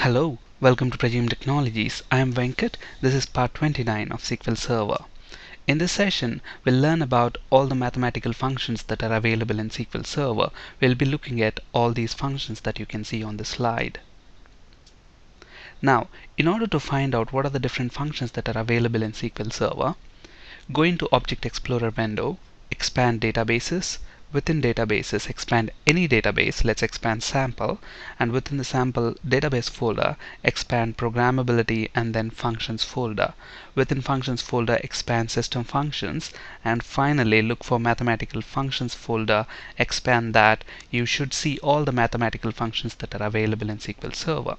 Hello, welcome to Prajim Technologies. I am Venkat. This is part 29 of SQL Server. In this session, we'll learn about all the mathematical functions that are available in SQL Server. We'll be looking at all these functions that you can see on the slide. Now, in order to find out what are the different functions that are available in SQL Server, go into Object Explorer window, expand databases. Within databases, expand any database. Let's expand sample, and within the sample database folder, expand programmability and then functions folder. Within functions folder, expand system functions, and finally look for mathematical functions folder, expand that. You should see all the mathematical functions that are available in SQL Server.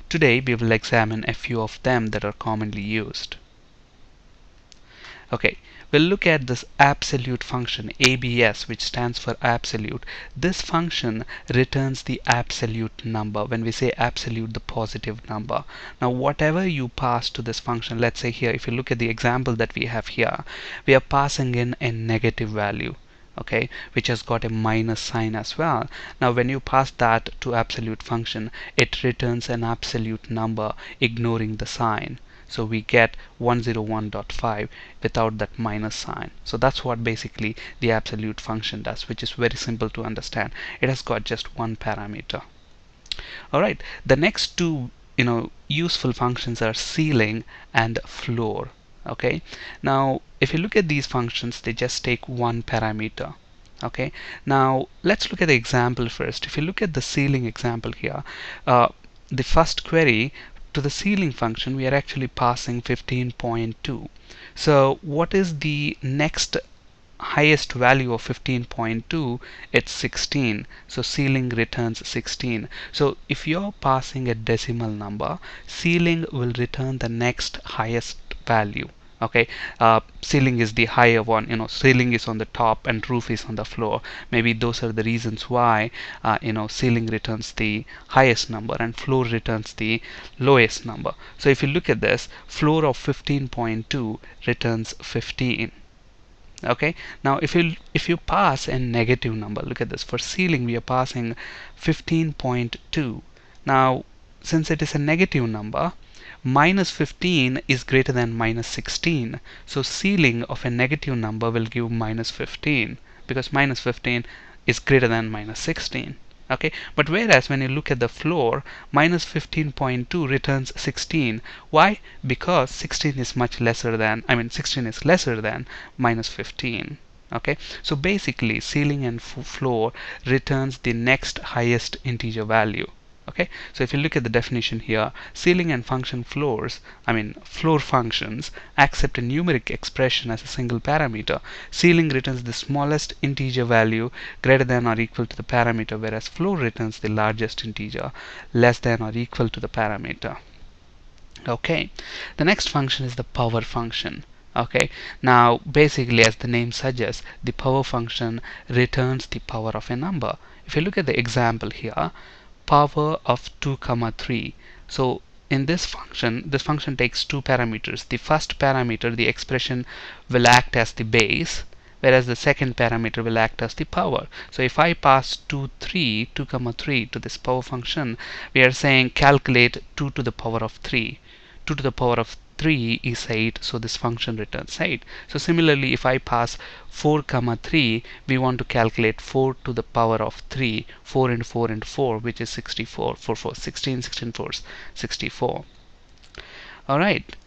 Today we will examine a few of them that are commonly used. Okay, we'll look at this absolute function, ABS, which stands for absolute. This function returns the absolute number. When we say absolute, the positive number. Now whatever you pass to this function, let's say here, if you look at the example that we have here, we are passing in a negative value, okay, which has got a minus sign as well. Now when you pass that to absolute function, it returns an absolute number ignoring the sign. So we get 101.5 without that minus sign. So that's what basically the absolute function does, which is very simple to understand. It has got just one parameter. Alright, the next two useful functions are ceiling and floor. Okay, now if you look at these functions, they just take one parameter. Okay, now let's look at the example first. If you look at the ceiling example here, the first query, to the ceiling function we are actually passing 15.2. So what is the next highest value of 15.2? It's 16. So ceiling returns 16. So if you're passing a decimal number, ceiling will return the next highest value. Okay, ceiling is the higher one. Ceiling is on the top and roof is on the floor. Maybe those are the reasons why ceiling returns the highest number and floor returns the lowest number. So if you look at this, floor of 15.2 returns 15. Okay, now if you pass a negative number, look at this, for ceiling we are passing 15.2. now since it is a negative number, minus 15 is greater than minus 16, so ceiling of a negative number will give minus 15 because minus 15 is greater than minus 16. Okay, but whereas when you look at the floor, minus 15.2 returns 16. Why? Because 16 is lesser than minus 15. Okay, so basically ceiling and floor returns the next highest integer value. Okay, so if you look at the definition here, ceiling and floor functions accept a numeric expression as a single parameter. Ceiling returns the smallest integer value greater than or equal to the parameter, whereas floor returns the largest integer less than or equal to the parameter. Okay, the next function is the power function. Okay, now basically, as the name suggests, the power function returns the power of a number. If you look at the example here, power of 2, 3. So in this function takes two parameters. The first parameter, the expression, will act as the base, whereas the second parameter will act as the power. So if I pass 2, 3 to this power function, we are saying calculate 2 to the power of 3. 2 to the power of 3 is 8, so this function returns 8. So similarly, if I pass 4, 3, we want to calculate 4 to the power of 3. 4 into 4 into 4, which is 64. 4, 4, 16, 16 4s, 64. Alright,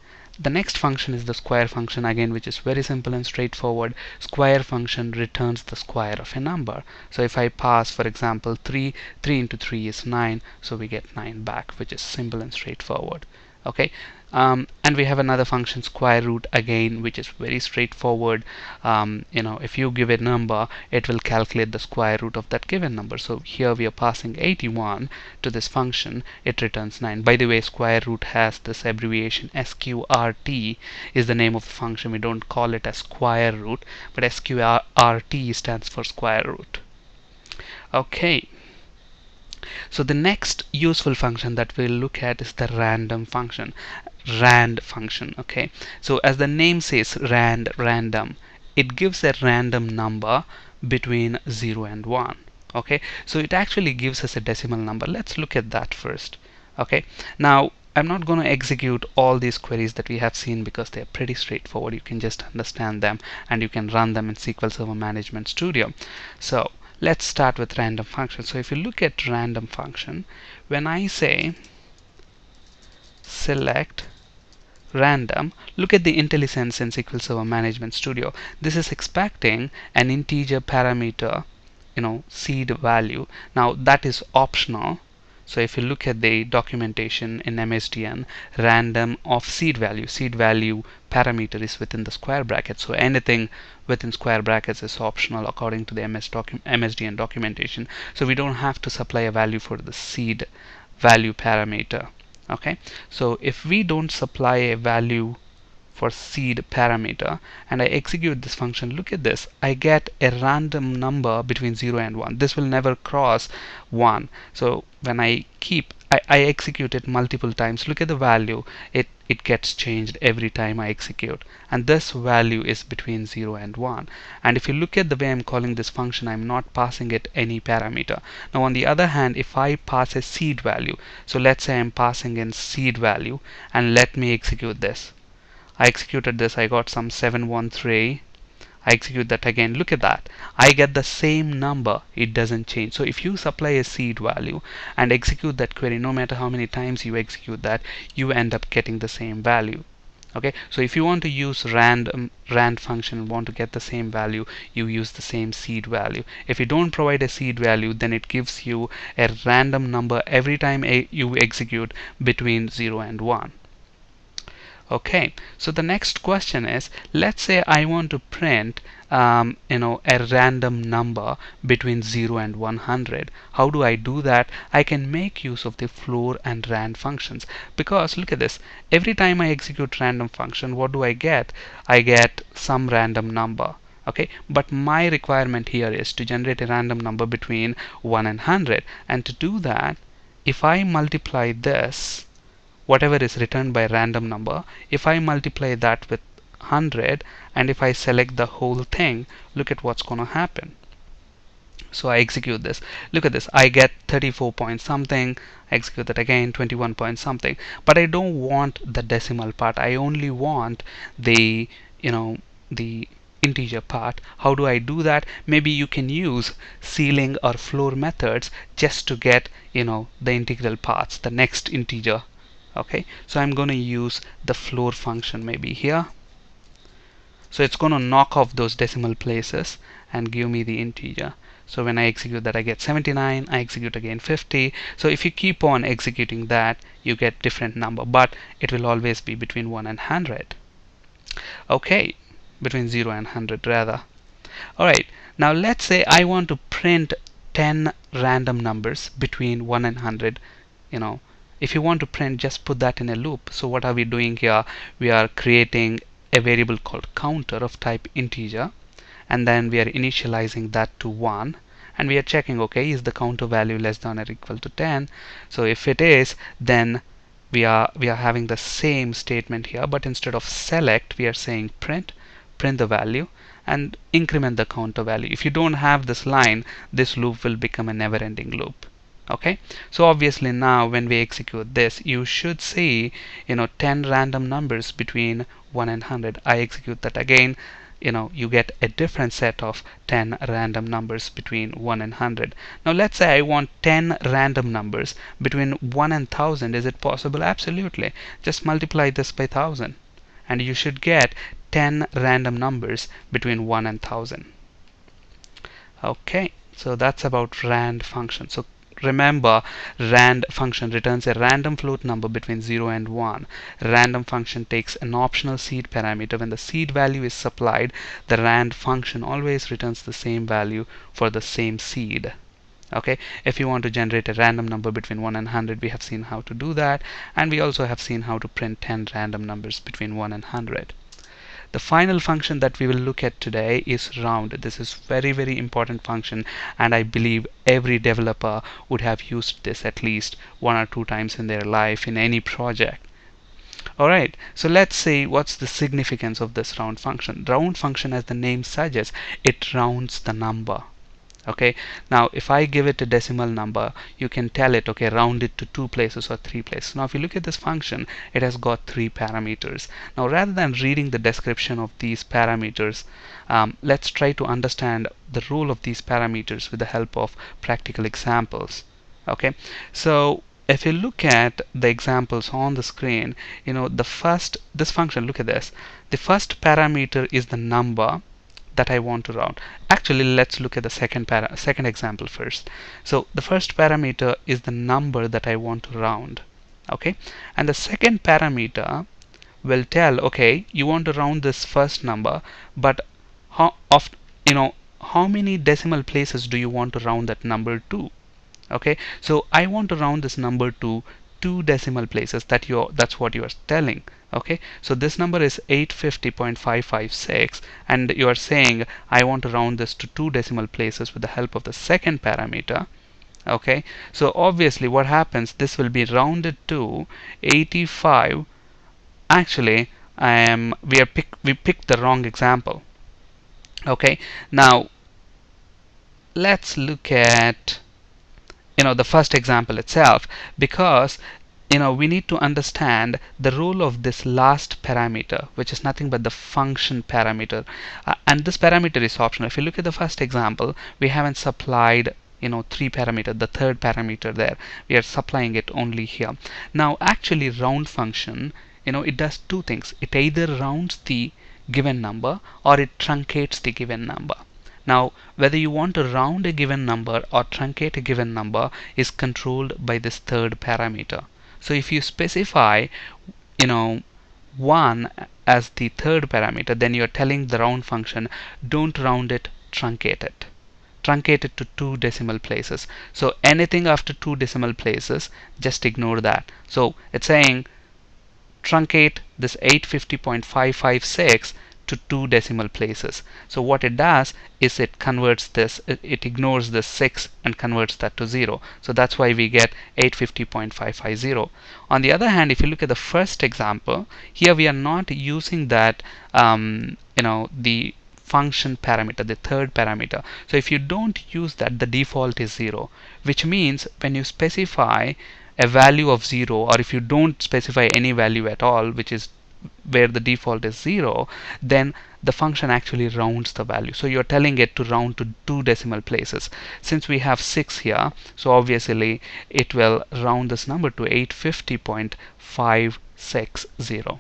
the next function is the square function, again, which is very simple and straightforward. Square function returns the square of a number. So if I pass, for example, 3 into 3 is 9, so we get 9 back, which is simple and straightforward. Okay, and we have another function, square root, again, which is very straightforward. If you give a number, it will calculate the square root of that given number. So here we are passing 81 to this function, it returns 9. By the way, square root has this abbreviation sqrt is the name of the function. We don't call it as square root, but sqrt stands for square root. Okay, so the next useful function that we'll look at is the random function, rand function. Okay, so as the name says, random, it gives a random number between 0 and 1. Okay, so it actually gives us a decimal number. Let's look at that first. Okay, now I'm not going to execute all these queries that we have seen because they're pretty straightforward. You can just understand them and you can run them in SQL Server Management Studio. So let's start with random function. So if you look at random function, when I say select random, look at the IntelliSense in SQL Server Management Studio. This is expecting an integer parameter, seed value. Now that is optional. So if you look at the documentation in MSDN, random of seed value parameter is within the square brackets. So anything within square brackets is optional according to the MSDN documentation. So we don't have to supply a value for the seed value parameter. Okay, so if we don't supply a value for seed parameter and I execute this function, look at this, I get a random number between 0 and 1. This will never cross 1. So when I execute it multiple times, look at the value, it gets changed every time I execute, and this value is between 0 and 1. And if you look at the way I'm calling this function, I'm not passing it any parameter. Now on the other hand, if I pass a seed value, so let's say I'm passing in seed value, and let me execute this. I executed this, I got some 713. I execute that again, look at that, I get the same number, it doesn't change. So if you supply a seed value and execute that query, no matter how many times you execute that, you end up getting the same value. Okay, so if you want to use rand function and want to get the same value, you use the same seed value. If you don't provide a seed value, then it gives you a random number every time you execute between 0 and 1. Okay, so the next question is, let's say I want to print a random number between 0 and 100. How do I do that? I can make use of the floor and rand functions, because look at this, every time I execute random function, what do I get? I get some random number. Okay, but my requirement here is to generate a random number between 1 and 100, and to do that, if I multiply this, whatever is returned by random number, if I multiply that with 100 and if I select the whole thing, look at what's going to happen. So I execute this, look at this, I get 34 point something, I execute that again, 21 point something, but I don't want the decimal part, I only want the the integer part. How do I do that? Maybe you can use ceiling or floor methods just to get the integral parts, the next integer. Okay, so I'm going to use the floor function maybe here. So it's going to knock off those decimal places and give me the integer. So when I execute that, I get 79, I execute again 50. So if you keep on executing that, you get different number, but it will always be between 1 and 100. Okay, between 0 and 100 rather. Alright, now let's say I want to print 10 random numbers between 1 and 100. If you want to print, just put that in a loop. So what are we doing here? We are creating a variable called counter of type integer, and then we are initializing that to 1, and we are checking, okay, is the counter value less than or equal to 10? So if it is, then we are having the same statement here, but instead of select, we are saying print the value and increment the counter value. If you don't have this line, this loop will become a never-ending loop. Okay, so obviously now when we execute this, you should see 10 random numbers between 1 and 100. I execute that again, you get a different set of 10 random numbers between 1 and 100. Now let's say I want 10 random numbers between 1 and 1000. Is it possible? Absolutely. Just multiply this by 1000 and you should get 10 random numbers between 1 and 1000. Okay, so that's about rand function. So remember, rand function returns a random float number between 0 and 1. Random function takes an optional seed parameter. When the seed value is supplied, the rand function always returns the same value for the same seed. Okay, if you want to generate a random number between 1 and 100, we have seen how to do that, and we also have seen how to print 10 random numbers between 1 and 100. The final function that we will look at today is round. This is very important function, and I believe every developer would have used this at least 1 or 2 times in their life in any project. Alright, so let's see what's the significance of this round function. Round function, as the name suggests, it rounds the number. Okay, now if I give it a decimal number, you can tell it, okay, round it to 2 places or 3 places. Now if you look at this function, it has got 3 parameters. Now rather than reading the description of these parameters, let's try to understand the role of these parameters with the help of practical examples. Okay, so if you look at the examples on the screen, this function, look at this. The first parameter is the number that I want to round. Actually, let's look at the second example first. So the first parameter is the number that I want to round. Okay, and the second parameter will tell, okay, you want to round this first number, but how many decimal places do you want to round that number to? Okay, so I want to round this number to 2 decimal places. That's what you are telling. Okay, so this number is 850.556, and you are saying I want to round this to 2 decimal places with the help of the second parameter. Okay, so obviously what happens, this will be rounded to 85. Actually, we picked the wrong example. Okay, now let's look at the first example itself, because we need to understand the role of this last parameter, which is nothing but the function parameter. And this parameter is optional. If you look at the first example, we haven't supplied 3 parameter, the third parameter there. We are supplying it only here. Now actually round function, it does two things. It either rounds the given number or it truncates the given number. Now, whether you want to round a given number or truncate a given number is controlled by this third parameter. So if you specify, 1 as the third parameter, then you're telling the round function, don't round it, truncate it. Truncate it to 2 decimal places. So anything after 2 decimal places, just ignore that. So it's saying truncate this 850.556 to 2 decimal places. So what it does is it converts this, it ignores this 6 and converts that to 0. So that's why we get 850.550. On the other hand, if you look at the first example, here we are not using that, the function parameter, the third parameter. So if you don't use that, the default is 0, which means when you specify a value of 0, or if you don't specify any value at all, which is where the default is 0, then the function actually rounds the value. So you're telling it to round to 2 decimal places. Since we have 6 here, so obviously it will round this number to 850.560,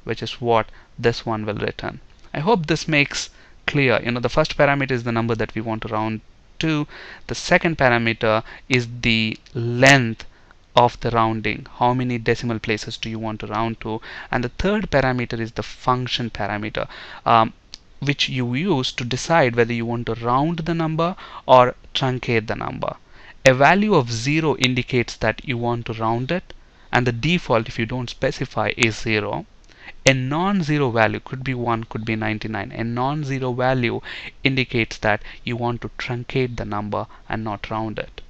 which is what this one will return. I hope this makes clear. The first parameter is the number that we want to round to. The second parameter is the length of the rounding. How many decimal places do you want to round to? And the third parameter is the function parameter, which you use to decide whether you want to round the number or truncate the number. A value of 0 indicates that you want to round it, and the default, if you don't specify, is 0. A non-zero value, could be 1, could be 99. A non-zero value indicates that you want to truncate the number and not round it.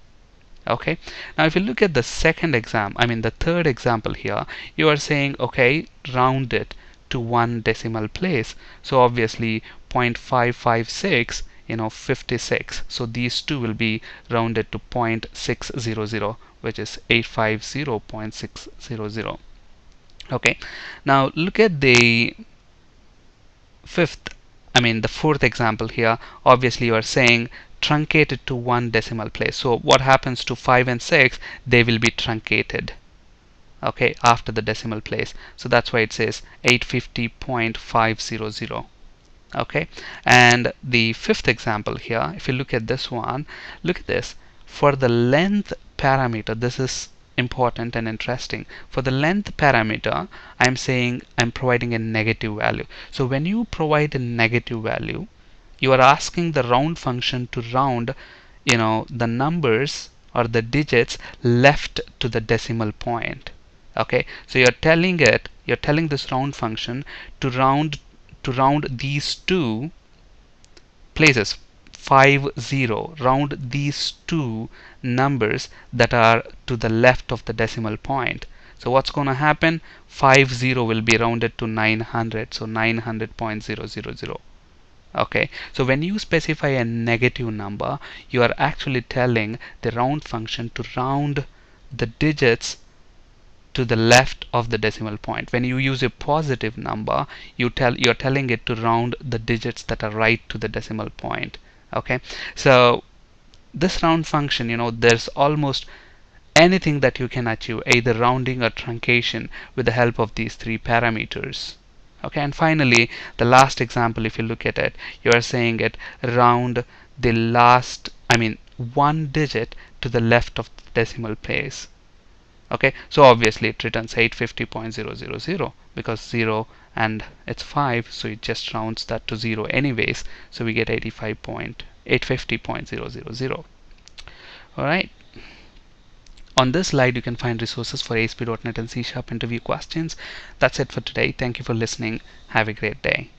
Okay, now if you look at the the third example here, you are saying, okay, round it to 1 decimal place. So obviously 0.556, 56. So these two will be rounded to 0.600, which is 850.600. Okay, now look at the fourth example here. Obviously you are saying truncate it to 1 decimal place. So what happens to 5 and 6? They will be truncated, okay, after the decimal place. So that's why it says 850.500. Okay, and the fifth example here, if you look at this one, look at this. For the length parameter, this is important and interesting. For the length parameter, I'm saying I'm providing a negative value. So when you provide a negative value, you are asking the round function to round, the numbers or the digits left to the decimal point. Okay, so you're telling this round function to round these two places, 50, round these two numbers that are to the left of the decimal point. So what's going to happen? 50 will be rounded to 900, so 900.000. Okay, so when you specify a negative number, you are actually telling the round function to round the digits to the left of the decimal point. When you use a positive number, you're telling it to round the digits that are right to the decimal point. Okay, so this round function, there's almost anything that you can achieve, either rounding or truncation, with the help of these three parameters. Okay, and finally, the last example, if you look at it, you are saying it round the last, one digit to the left of the decimal place. Okay, so obviously it returns 850.000 because 0 and it's 5, so it just rounds that to 0 anyways, so we get 850.000. Alright, on this slide you can find resources for ASP.NET and C# interview questions. That's it for today. Thank you for listening. Have a great day.